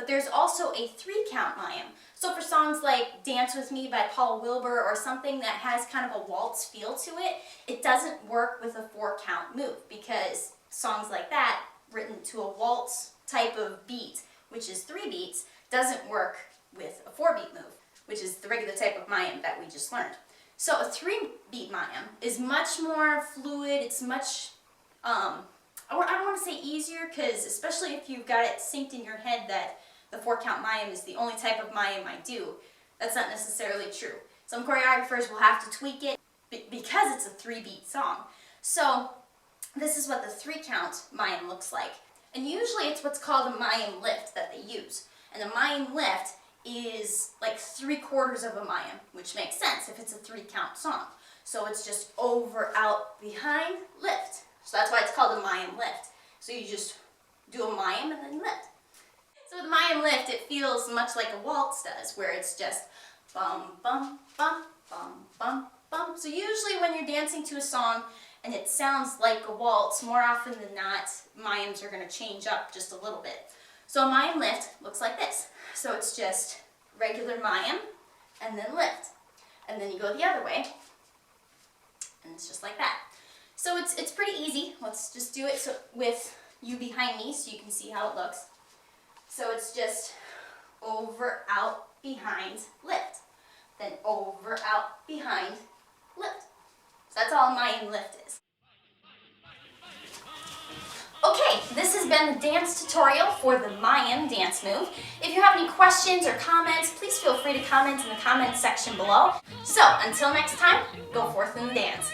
but there's also a 3-count Mayim. So for songs like Dance With Me by Paul Wilbur or something that has kind of a waltz feel to it, it doesn't work with a 4-count move because songs like that, written to a waltz type of beat, which is 3 beats, doesn't work with a 4-beat move, which is the regular type of Mayim that we just learned. So a 3-beat Mayim is much more fluid, it's much, I don't want to say easier, because especially if you've got it synced in your head that the 4-count Mayim is the only type of Mayim I do, that's not necessarily true. Some choreographers will have to tweak it because it's a 3-beat song. So this is what the 3-count Mayim looks like. And usually it's what's called a Mayim Lift that they use. And a Mayim Lift is like 3/4 of a Mayim, which makes sense if it's a 3-count song. So it's just over, out, behind, lift. So that's why it's called a Mayim Lift. So you just do a Mayim and then lift. So with Mayim Lift, it feels much like a waltz does, where it's just bum, bum, bum, bum, bum, bum. So usually when you're dancing to a song and it sounds like a waltz, more often than not, Mayims are going to change up just a little bit. So a Mayim Lift looks like this. So it's just regular Mayim and then lift. And then you go the other way, and it's just like that. So it's pretty easy. Let's just do it with you behind me so you can see how it looks. So it's just over, out, behind, lift. Then over, out, behind, lift. So that's all a Mayim Lift is. Okay, this has been the dance tutorial for the Mayim dance move. If you have any questions or comments, please feel free to comment in the comments section below. So, until next time, go forth and dance.